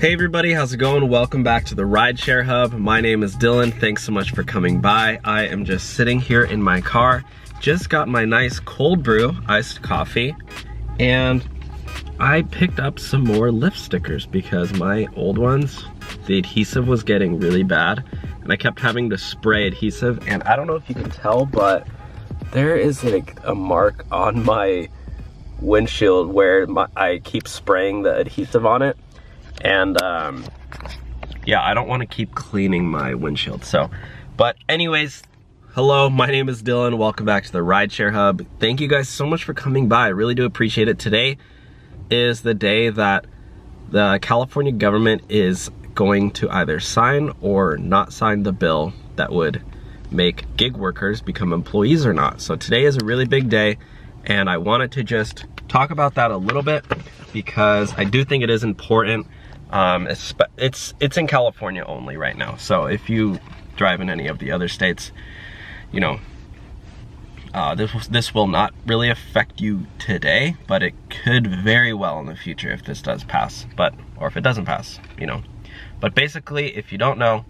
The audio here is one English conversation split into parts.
Hey everybody, how's it going? Welcome back to the Rideshare Hub. My name is Dylan. Thanks so much for coming by. I am just sitting here in my car. Just got my nice cold brew iced coffee, and I picked up some more Lyft stickers because my old ones, the adhesive was getting really bad, and I kept having to spray adhesive, and I don't know if you can tell, but there is like a mark on my windshield where I keep spraying the adhesive on it. And yeah, I don't want to keep cleaning my windshield. So, but anyways, hello, my name is Dylan. Welcome back to the Rideshare Hub. Thank you guys so much for coming by. I really do appreciate it. Today is the day that the California government is going to either sign or not sign the bill that would make gig workers become employees or not. So today is a really big day, and I wanted to just talk about that a little bit because I do think it is important. It's in California only right now, so if you drive in any of the other states, you know, this will not really affect you today, but it could very well in the future if this does pass, or if it doesn't pass, you know. But basically, if you don't know,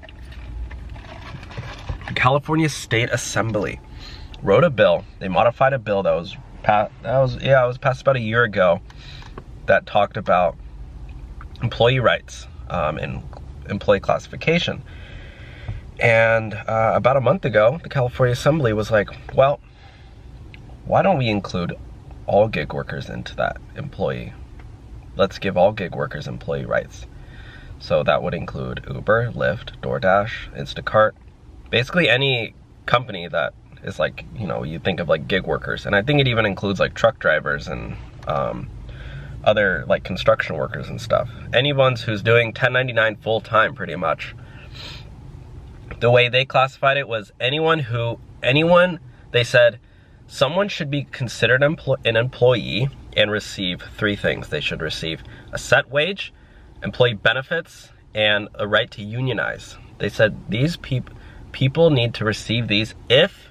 the California State Assembly wrote a bill. They modified a bill that was passed about a year ago that talked about employee rights and employee classification. And about a month ago, the California Assembly was like, well, why don't we include all gig workers into that employee? Let's give all gig workers employee rights. So that would include Uber, Lyft, DoorDash, Instacart, basically any company that is like, you know, you think of like gig workers. And I think it even includes like truck drivers and other like construction workers and stuff. Anyone who's doing 1099 full time, pretty much. The way they classified it was they said someone should be considered an employee and receive three things. They should receive a set wage, employee benefits, and a right to unionize. They said these people need to receive these if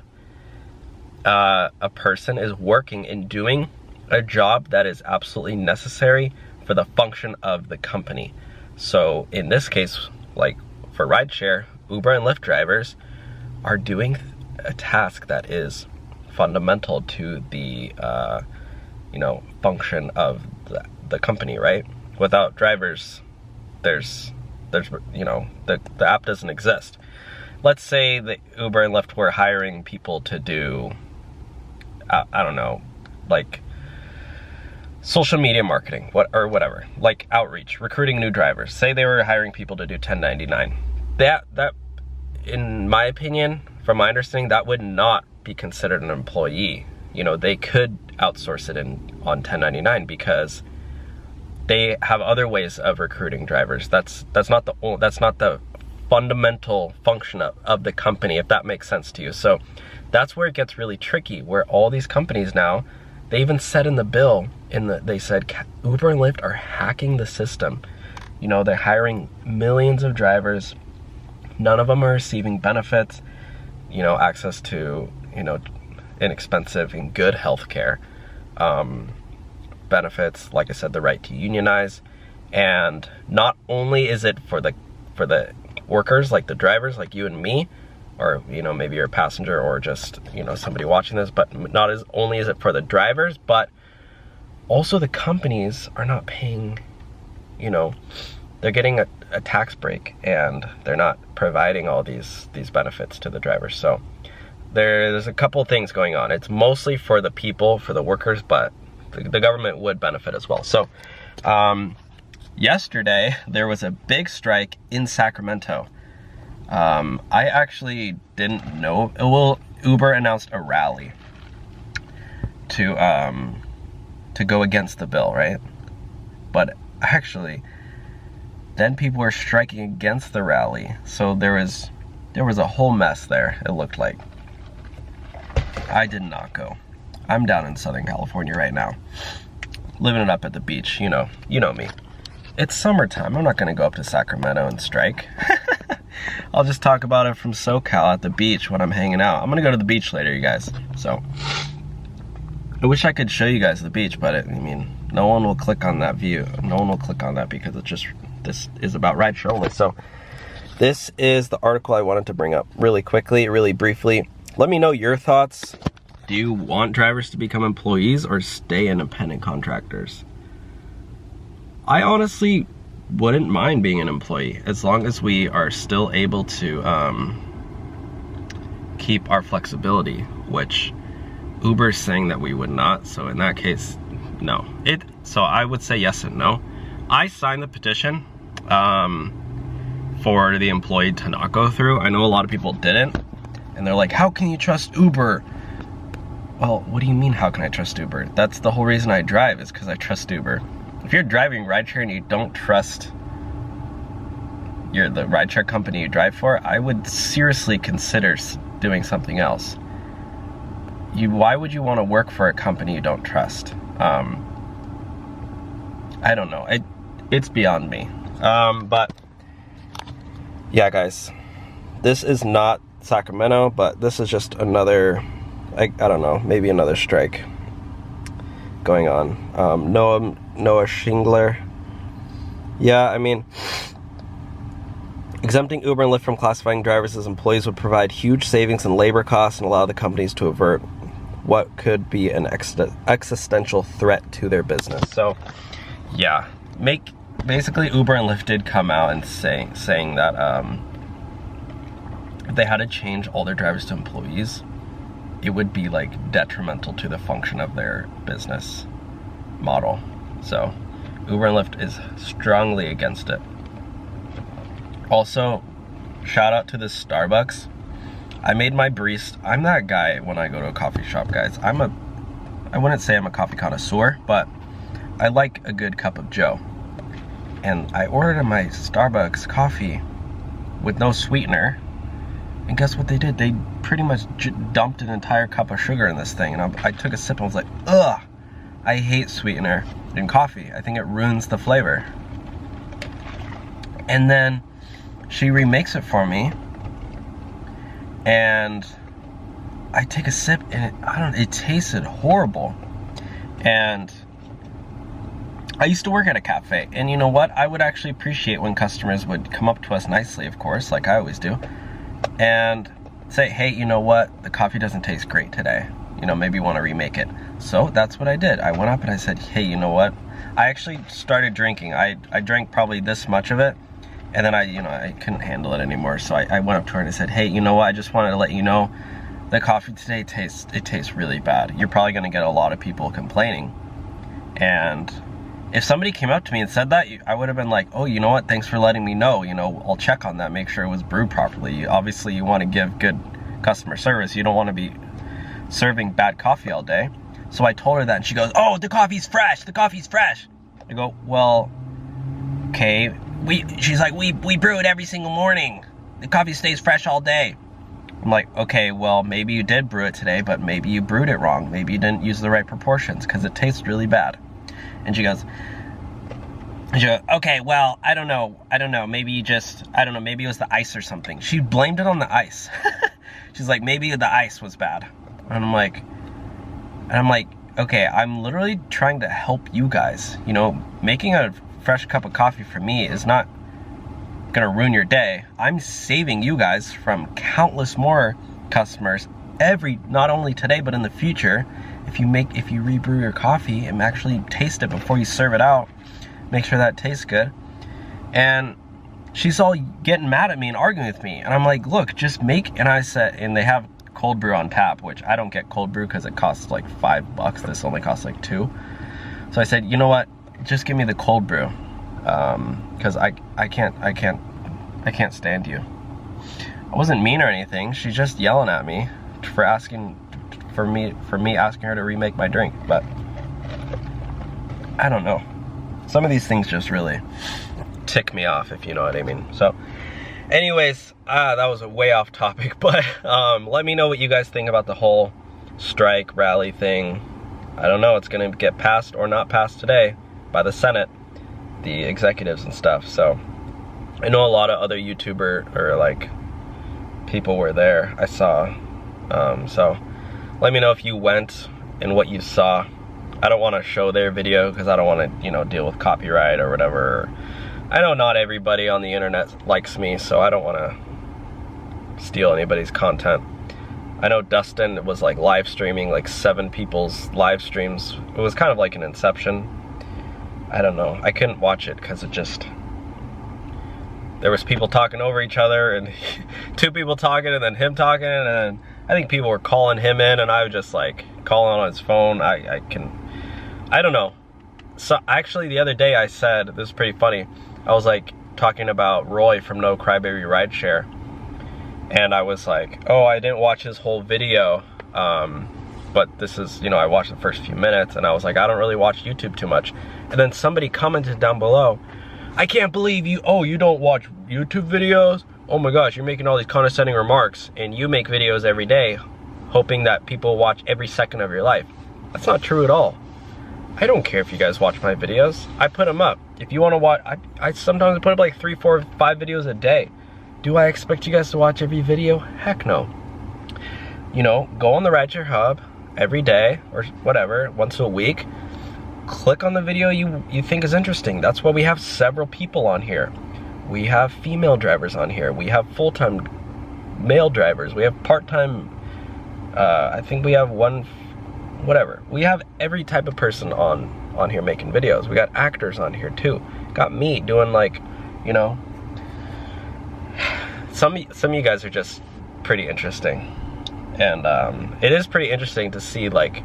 a person is working and doing a job that is absolutely necessary for the function of the company. So in this case, like for rideshare, Uber and Lyft drivers are doing a task that is fundamental to the you know, function of the company, right? Without drivers, there's you know, the app doesn't exist. Let's say that Uber and Lyft were hiring people to do I don't know, like social media marketing, or whatever, like outreach, recruiting new drivers. Say they were hiring people to do 1099. That, in my opinion, from my understanding, that would not be considered an employee. You know, they could outsource it on 1099 because they have other ways of recruiting drivers. That's not the fundamental function of the company, if that makes sense to you. So that's where it gets really tricky, where all these companies now, they even said in the bill, they said Uber and Lyft are hacking the system. You know, they're hiring millions of drivers. None of them are receiving benefits, you know, access to, you know, inexpensive and good healthcare, benefits, like I said, the right to unionize. And not only is it for the workers, like the drivers, like you and me, or, you know, maybe you're a passenger or just, you know, somebody watching this, but not as only is it for the drivers, but also the companies are not paying, you know, they're getting a tax break, and they're not providing all these benefits to the drivers. So there's a couple things going on. It's mostly for the people, for the workers, but the government would benefit as well. So yesterday there was a big strike in Sacramento. I actually didn't know. Well, Uber announced a rally to go against the bill, right? But actually, then people were striking against the rally. So there was a whole mess there, it looked like. I did not go. I'm down in Southern California right now, living it up at the beach. You know me. It's summertime. I'm not gonna go up to Sacramento and strike. I'll just talk about it from SoCal at the beach when I'm hanging out. I'm gonna go to the beach later, you guys. So I wish I could show you guys the beach, but I mean, no one will click on that view. No one will click on that because it's just this is about rideshare only. So this is the article I wanted to bring up really quickly, really briefly. Let me know your thoughts. Do you want drivers to become employees or stay independent contractors? I honestly wouldn't mind being an employee as long as we are still able to keep our flexibility, which Uber's saying that we would not. So in that case, no. So I would say yes and no. I signed the petition for the employee to not go through. I know a lot of people didn't, and they're like, how can you trust Uber? Well, what do you mean, how can I trust Uber? That's the whole reason I drive, is because I trust Uber. If you're driving rideshare and you don't trust the rideshare company you drive for, I would seriously consider doing something else. Why would you want to work for a company you don't trust? I don't know. It's beyond me. But yeah, guys, this is not Sacramento, but this is just another, I don't know, maybe another strike going on. Noah Schingler. Yeah, I mean, exempting Uber and Lyft from classifying drivers as employees would provide huge savings in labor costs and allow the companies to avert what could be an existential threat to their business. So, yeah, basically Uber and Lyft did come out and saying that if they had to change all their drivers to employees, it would be like detrimental to the function of their business model. So Uber and Lyft is strongly against it. Also, shout out to this Starbucks. I made my barista. I'm that guy when I go to a coffee shop, guys. I wouldn't say I'm a coffee connoisseur, but I like a good cup of joe. And I ordered my Starbucks coffee with no sweetener. And guess what they did? They pretty much dumped an entire cup of sugar in this thing. And I took a sip and was like, ugh, I hate sweetener in coffee. I think it ruins the flavor. And then she remakes it for me. And I take a sip and it tasted horrible. And I used to work at a cafe. And you know what? I would actually appreciate when customers would come up to us nicely, of course, like I always do, and say, hey, you know what? The coffee doesn't taste great today. You know, maybe you want to remake it. So that's what I did. I went up and I said, hey, you know what? I actually started drinking. I drank probably this much of it. And then I couldn't handle it anymore. So I went up to her and I said, hey, you know what? I just wanted to let you know the coffee today tastes really bad. You're probably going to get a lot of people complaining. And if somebody came up to me and said that, I would have been like, oh, you know what? Thanks for letting me know. You know, I'll check on that, make sure it was brewed properly. Obviously, you want to give good customer service. You don't want to be serving bad coffee all day. So I told her that, and she goes, oh, the coffee's fresh. The coffee's fresh. I go, well, okay. She's like, we brew it every single morning. The coffee stays fresh all day. I'm like, okay, well, maybe you did brew it today, but maybe you brewed it wrong. Maybe you didn't use the right proportions because it tastes really bad. And she goes, okay, well, I don't know, maybe maybe it was the ice or something. She blamed it on the ice. She's like, maybe the ice was bad. And I'm like, okay, I'm literally trying to help you guys. You know, making a fresh cup of coffee for me is not gonna ruin your day. I'm saving you guys from countless more customers not only today, but in the future. If you rebrew your coffee and actually taste it before you serve it out, make sure that tastes good. And she's all getting mad at me and arguing with me. And I'm like, look, just make, and they have cold brew on tap, which I don't get cold brew because it costs like $5. This only costs like $2. So I said, you know what? Just give me the cold brew. Because I can't stand you. I wasn't mean or anything. She's just yelling at me for me asking her to remake my drink. But I don't know. Some of these things just really tick me off, if you know what I mean. So anyways, that was a way off topic, but let me know what you guys think about the whole strike rally thing. I don't know, it's gonna get passed or not passed today by the Senate, the executives and stuff. So I know a lot of other YouTuber or like people were there, I saw. So let me know if you went and what you saw. I don't want to show their video because I don't want to, deal with copyright or whatever, I know not everybody on the internet likes me, so I don't want to steal anybody's content. I know Dustin was like live streaming like 7 people's live streams. It was kind of like an Inception. I don't know. I couldn't watch it because it just... There was people talking over each other and 2 people talking and then him talking, and then I think people were calling him in and I was just like calling on his phone. I don't know. So actually the other day I said, this is pretty funny, I was like talking about Roy from No Crybaby Rideshare, and I was like, oh, I didn't watch his whole video, but this is, you know, I watched the first few minutes, and I was like, I don't really watch YouTube too much. And then somebody commented down below, I can't believe you, oh, you don't watch YouTube videos? Oh my gosh, you're making all these condescending remarks, and you make videos every day, hoping that people watch every second of your life. That's not true at all. I don't care if you guys watch my videos. I put them up. If you want to watch, I sometimes put up like 3, 4, 5 videos a day. Do I expect you guys to watch every video? Heck no. You know, go on the Rideshare Hub every day, or whatever, once a week. Click on the video you think is interesting. That's why we have several people on here. We have female drivers on here. We have full-time male drivers. We have part-time, I think we have one, whatever. We have every type of person on here making videos. We got actors on here too. Got me doing, like, you know, some of you guys are just pretty interesting. And it is pretty interesting to see, like,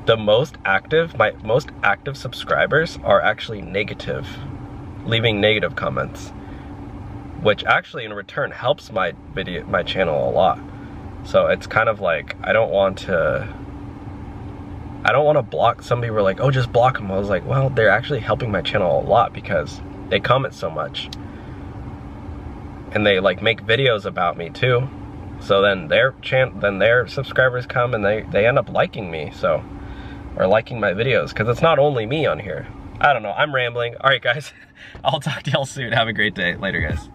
the my most active subscribers are actually negative, leaving negative comments, which actually in return helps my channel a lot. So it's kind of like, I don't want to block. Some people were like, oh, just block them. I was like, well, they're actually helping my channel a lot because they comment so much. And they like make videos about me too. So then their subscribers come and they end up liking me, so, or liking my videos, because it's not only me on here. I don't know, I'm rambling. All right, guys, I'll talk to y'all soon. Have a great day. Later, guys.